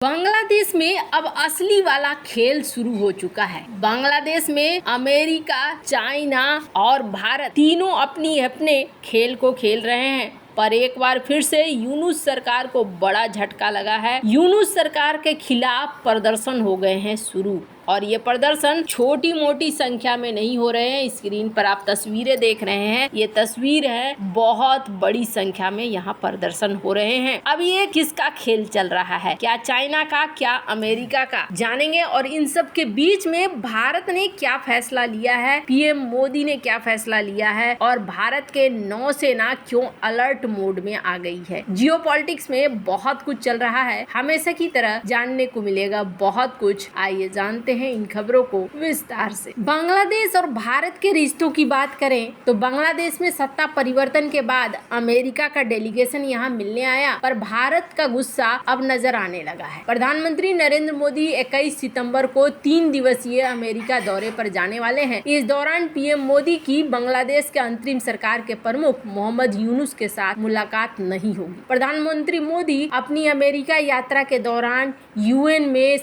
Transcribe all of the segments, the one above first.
बांग्लादेश में अब असली वाला खेल शुरू हो चुका है। बांग्लादेश में अमेरिका, चाइना और भारत तीनों अपनी अपने खेल को खेल रहे हैं। पर एक बार फिर से यूनुस सरकार को बड़ा झटका लगा है। यूनुस सरकार के खिलाफ प्रदर्शन हो गए हैं शुरू, और ये प्रदर्शन छोटी मोटी संख्या में नहीं हो रहे हैं। स्क्रीन पर आप तस्वीरें देख रहे हैं, ये तस्वीर है, बहुत बड़ी संख्या में यहाँ प्रदर्शन हो रहे हैं। अब ये किसका खेल चल रहा है, क्या चाइना का, क्या अमेरिका का, जानेंगे। और इन सब के बीच में भारत ने क्या फैसला लिया है, पीएम मोदी ने क्या फैसला लिया है, और भारत के नौसेना क्यों अलर्ट मोड में आ गई है। जियोपॉलिटिक्स में बहुत कुछ चल रहा है, हमेशा की तरह जानने को मिलेगा बहुत कुछ। आइए जानते हैं इन खबरों को विस्तार से। बांग्लादेश और भारत के रिश्तों की बात करें तो बांग्लादेश में सत्ता परिवर्तन के बाद अमेरिका का डेलीगेशन यहाँ मिलने आया, पर भारत का गुस्सा अब नजर आने लगा है। प्रधानमंत्री नरेंद्र मोदी 21 सितंबर को 3 दिवसीय अमेरिका दौरे पर जाने वाले हैं। इस दौरान पीएम मोदी की बांग्लादेश के अंतरिम सरकार के प्रमुख मोहम्मद यूनुस के साथ मुलाकात नहीं होगी। प्रधानमंत्री मोदी अपनी अमेरिका यात्रा के दौरान यूएन में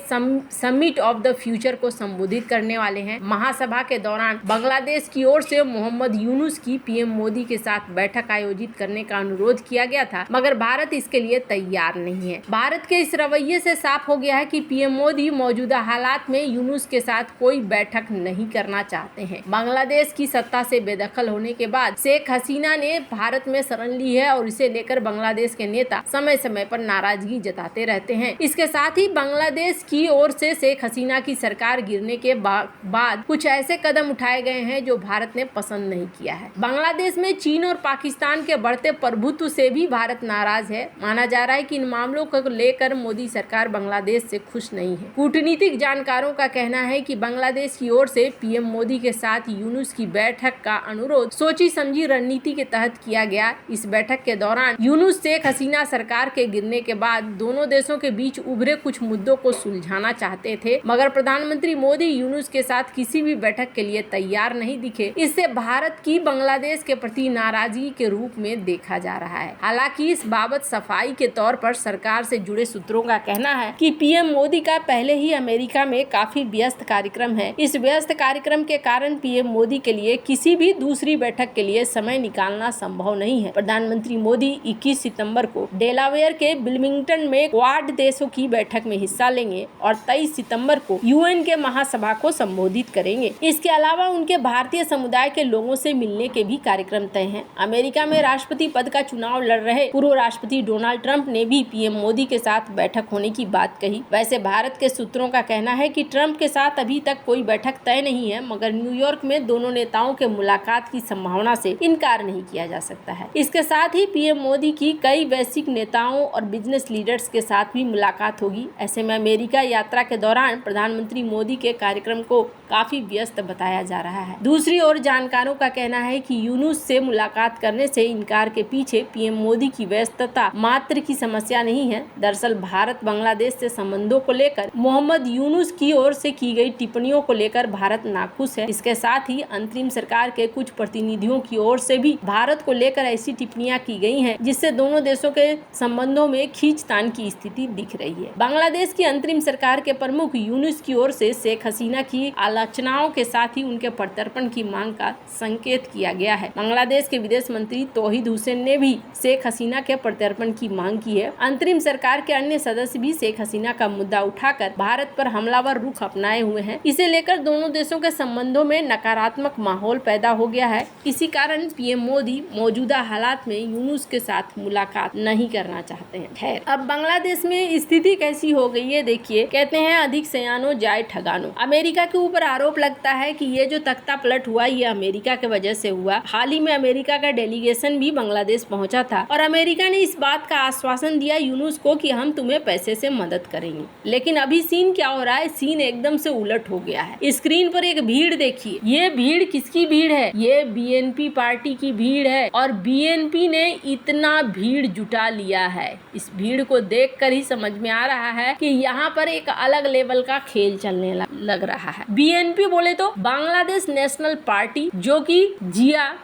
समिट ऑफ द फ्यूचर को संबोधित करने वाले हैं। महासभा के दौरान बांग्लादेश की ओर से मोहम्मद यूनुस की पीएम मोदी के साथ बैठक आयोजित करने का अनुरोध किया गया था, मगर भारत इसके लिए तैयार नहीं है। भारत के इस रवैये से साफ हो गया है कि पीएम मोदी मौजूदा हालात में यूनुस के साथ कोई बैठक नहीं करना चाहते हैं। बांग्लादेश की सत्ता से बेदखल होने के बाद शेख हसीना ने भारत में शरण ली है, और इसे लेकर बांग्लादेश के नेता समय समय पर नाराजगी जताते रहते हैं। इसके साथ ही बांग्लादेश की ओर से शेख हसीना की सरकार गिरने के बाद कुछ ऐसे कदम उठाए गए हैं जो भारत ने पसंद नहीं किया है। बांग्लादेश में चीन और पाकिस्तान के बढ़ते प्रभुत्व से भी भारत नाराज है। माना जा रहा है कि इन मामलों को लेकर मोदी सरकार बांग्लादेश से खुश नहीं है। कूटनीतिक जानकारों का कहना है कि बांग्लादेश की ओर से पीएम मोदी के साथ यूनुस की बैठक का अनुरोध सोची समझी रणनीति के तहत किया गया। इस बैठक के दौरान यूनुस शेख हसीना सरकार के गिरने के बाद दोनों देशों के बीच उभरे कुछ मुद्दों को सुलझाना चाहते थे, मगर प्रधानमंत्री मोदी यूनुस के साथ किसी भी बैठक के लिए तैयार नहीं दिखे। इससे भारत की बांग्लादेश के प्रति नाराजगी के रूप में देखा जा रहा है। हालांकि इस बाबत सफाई के तौर पर सरकार से जुड़े सूत्रों का कहना है कि पीएम मोदी का पहले ही अमेरिका में काफी व्यस्त कार्यक्रम है। इस व्यस्त कार्यक्रम के कारण पीएम मोदी के लिए किसी भी दूसरी बैठक के लिए समय निकालना संभव नहीं है। प्रधानमंत्री मोदी 21 सितंबर को डेलावेयर के विल्मिंगटन में क्वाड देशों की बैठक में हिस्सा लेंगे और 23 सितंबर को यूएन के महासभा को संबोधित करेंगे। इसके अलावा उनके भारतीय समुदाय के लोगों से मिलने के भी कार्यक्रम तय हैं। अमेरिका में राष्ट्रपति पद का चुनाव लड़ रहे पूर्व राष्ट्रपति डोनाल्ड ट्रंप ने भी पीएम मोदी के साथ बैठक होने की बात कही। वैसे भारत के सूत्रों का कहना है कि ट्रंप के साथ अभी तक कोई बैठक तय नहीं है, मगर न्यूयॉर्क में दोनों नेताओं के मुलाकात की संभावना से इनकार नहीं किया जा सकता है। इसके साथ ही पीएम मोदी की कई वैश्विक नेताओं और बिजनेस लीडर्स के साथ भी मुलाकात होगी। ऐसे में अमेरिका यात्रा के दौरान प्रधानमंत्री मोदी के कार्यक्रम को काफी व्यस्त बताया जा रहा है। दूसरी ओर जानकारों का कहना है कि यूनुस से मुलाकात करने से इनकार के पीछे पीएम मोदी की व्यस्तता मात्र की समस्या नहीं है। दरअसल भारत बांग्लादेश से संबंधों को लेकर मोहम्मद यूनुस की ओर से की गई टिप्पणियों को लेकर भारत नाखुश है। इसके साथ ही अंतरिम सरकार के कुछ प्रतिनिधियों की ओर से भी भारत को लेकर ऐसी टिप्पणियां की गई हैं, जिससे दोनों देशों के संबंधों में खींचतान की स्थिति दिख रही है। बांग्लादेश की अंतरिम सरकार के प्रमुख यूनुस की ओर से शेख हसीना की आलोचनाओं के साथ ही उनके प्रत्यर्पण की मांग का संकेत किया गया है। बांग्लादेश के विदेश मंत्री तौहीद हुसैन ने भी शेख हसीना के प्रत्यर्पण की मांग की है। अंतरिम सरकार के अन्य सदस्य भी शेख हसीना का मुद्दा उठाकर भारत पर हमलावर रुख अपनाए हुए हैं। इसे लेकर दोनों देशों के संबंधों में नकारात्मक माहौल पैदा हो गया है। इसी कारण पीएम मोदी मौजूदा हालात में यूनुस के साथ मुलाकात नहीं करना चाहते हैं। खैर, अब बांग्लादेश में स्थिति कैसी हो गई है देखिए। कहते हैं अधिक सयानो जाए ठगानो। अमेरिका के ऊपर आरोप लगता है कि ये जो तख्ता पलट हुआ ये अमेरिका के वजह से हुआ। हाल ही में अमेरिका का डेलीगेशन भी बांग्लादेश पहुंचा था, और अमेरिका ने इस बात का आश्वासन दिया यूनुस को कि हम तुम्हें पैसे से मदद करेंगे। लेकिन अभी सीन क्या हो रहा है, सीन एकदम से उलट हो गया है। स्क्रीन पर एक भीड़ देखिए। ये भीड़ किसकी भीड़ है? ये बीएनपी पार्टी की भीड़ है, और बीएनपी ने इतना भीड़ जुटा लिया है। इस भीड़ को देखकर ही समझ में आ रहा है कि यहाँ पर एक अलग लेवल का खेल चलने लगा। लग रहा है। बीएनपी बोले तो बांग्लादेश नेशनल पार्टी, जो कि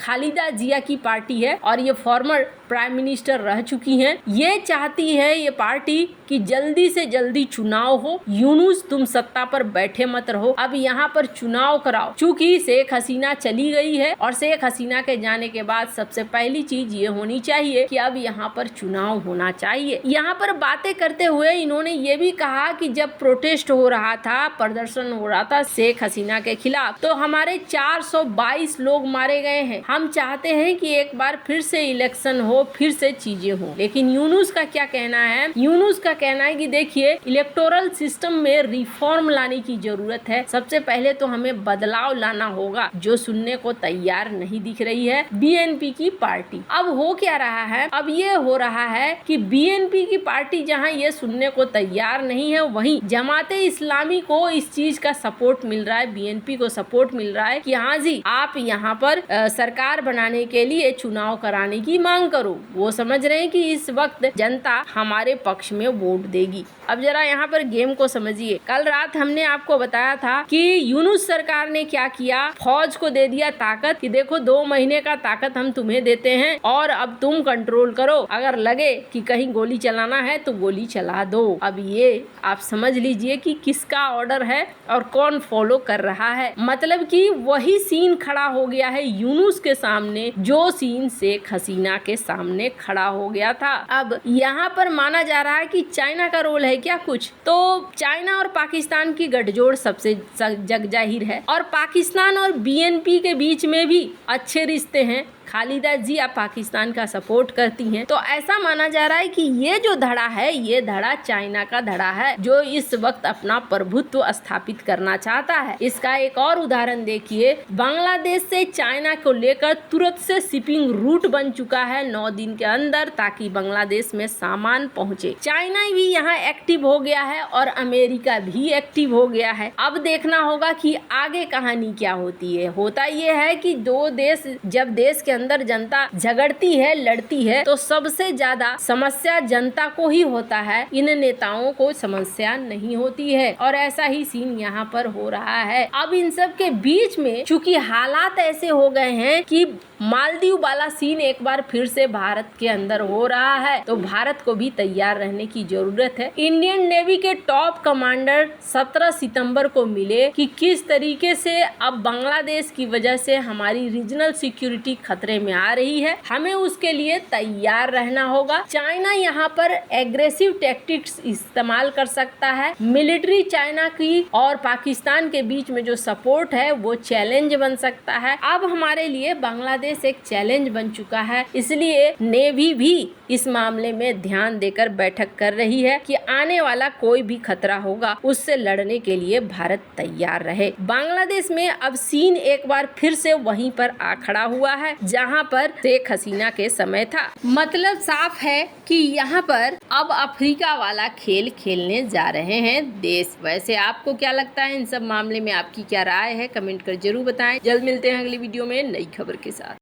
खालिदा जिया की पार्टी है और ये फॉर्मर प्राइम मिनिस्टर रह चुकी हैं। ये चाहती है ये पार्टी कि जल्दी से जल्दी चुनाव हो। यूनुस तुम सत्ता पर बैठे मत रहो, अब यहाँ पर चुनाव कराओ। चूंकि शेख हसीना चली गई है और शेख हसीना के जाने के बाद सबसे पहली चीज ये होनी चाहिए कि अब यहाँ पर चुनाव होना चाहिए। यहाँ पर बातें करते हुए इन्होंने ये भी कहा कि जब प्रोटेस्ट हो रहा था, प्रदर्शन हो रहा था शेख हसीना के खिलाफ, तो हमारे 422 लोग मारे गए हैं। हम चाहते हैं कि एक बार फिर से इलेक्शन हो, फिर से चीजें हो। लेकिन यूनुस का क्या कहना है? यूनुस का कहना है कि देखिए, इलेक्टोरल सिस्टम में रिफॉर्म लाने की जरूरत है। सबसे पहले तो हमें बदलाव लाना होगा, जो सुनने को तैयार नहीं दिख रही है बीएनपी की पार्टी। अब हो क्या रहा है? अब ये हो रहा है कि बीएनपी की पार्टी जहां ये सुनने को तैयार नहीं है, वहीं जमाते इस्लामी को इस चीज का सपोर्ट मिल रहा है, बीएनपी को सपोर्ट मिल रहा है कि हाँ जी, आप यहाँ पर सरकार बनाने के लिए चुनाव कराने की मांग करो। वो समझ रहे हैं कि इस वक्त जनता हमारे पक्ष में वोट देगी। अब जरा यहाँ पर गेम को समझिए। कल रात हमने आपको बताया था कि यूनुस सरकार ने क्या किया, फौज को दे दिया ताकत कि देखो 2 महीने का ताकत हम तुम्हें देते हैं और अब तुम कंट्रोल करो, अगर लगे कि कहीं गोली चलाना है तो गोली चला दो। अब ये आप समझ लीजिए कि किसका ऑर्डर है और कौन फॉलो कर रहा है। मतलब कि वही सीन खड़ा हो गया है यूनुस के सामने, जो सीन शेख हसीना के सामने खड़ा हो गया था। अब यहाँ पर माना जा रहा है कि चाइना का रोल है क्या कुछ, तो चाइना और पाकिस्तान की गठजोड़ सबसे जग जाहिर है और पाकिस्तान और बीएनपी के बीच में भी अच्छे रिश्ते हैं। खालिदा जिया पाकिस्तान का सपोर्ट करती हैं, तो ऐसा माना जा रहा है कि ये जो धड़ा है, ये धड़ा चाइना का धड़ा है, जो इस वक्त अपना प्रभुत्व स्थापित करना चाहता है। इसका एक और उदाहरण देखिए, बांग्लादेश से चाइना को लेकर तुरंत से शिपिंग रूट बन चुका है 9 दिन के अंदर, ताकि बांग्लादेश में सामान पहुंचे। चाइना भी यहाँ एक्टिव हो गया है और अमेरिका भी एक्टिव हो गया है। अब देखना होगा कि आगे कहानी क्या होती है। होता ये है कि दो देश, जब देश के अंदर जनता झगड़ती है, लड़ती है, तो सबसे ज्यादा समस्या जनता को ही होता है, इन नेताओं को समस्या नहीं होती है। और ऐसा ही सीन यहाँ पर हो रहा है। अब इन सब के बीच में चूंकि हालात ऐसे हो गए हैं कि मालदीव वाला सीन एक बार फिर से भारत के अंदर हो रहा है, तो भारत को भी तैयार रहने की जरूरत है। इंडियन नेवी के टॉप कमांडर 17 सितंबर को मिले कि किस तरीके से अब बांग्लादेश की वजह से हमारी रीजनल सिक्योरिटी खतरे में आ रही है, हमें उसके लिए तैयार रहना होगा। चाइना यहाँ पर एग्रेसिव टैक्टिक्स इस्तेमाल कर सकता है। मिलिट्री चाइना की और पाकिस्तान के बीच में जो सपोर्ट है वो चैलेंज बन सकता है। अब हमारे लिए बांग्लादेश एक चैलेंज बन चुका है, इसलिए नेवी भी इस मामले में ध्यान देकर बैठक कर रही है कि आने वाला कोई भी खतरा होगा उससे लड़ने के लिए भारत तैयार रहे। बांग्लादेश में अब सीन एक बार फिर से वहीं पर आ खड़ा हुआ है जहां पर शेख हसीना के समय था। मतलब साफ है कि यहाँ पर अब अफ्रीका वाला खेल खेलने जा रहे हैं देश। वैसे आपको क्या लगता है इन सब मामले में, आपकी क्या राय है? कमेंट कर जरूर बताएं। जल्द मिलते हैं अगली वीडियो में नई खबर के साथ।